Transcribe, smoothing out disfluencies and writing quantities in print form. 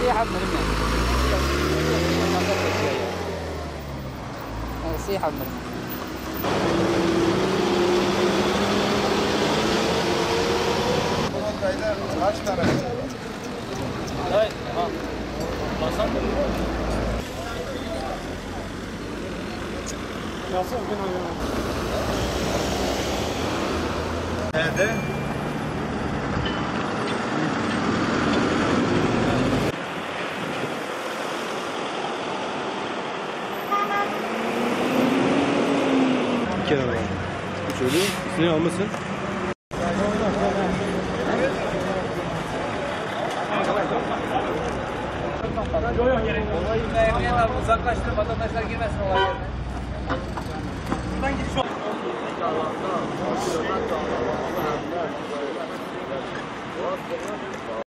سيحة مرمية. سيحة مرمية. Kaç tane? Evet, tamam. Basan mı? Nasıl gün oynuyor? Nerede? Kenara. Şöyle üstüne almasın. Olayı emniyet abi uzaklaştır, vatandaşlar girmesin olay yerine. Buradan giriş yok.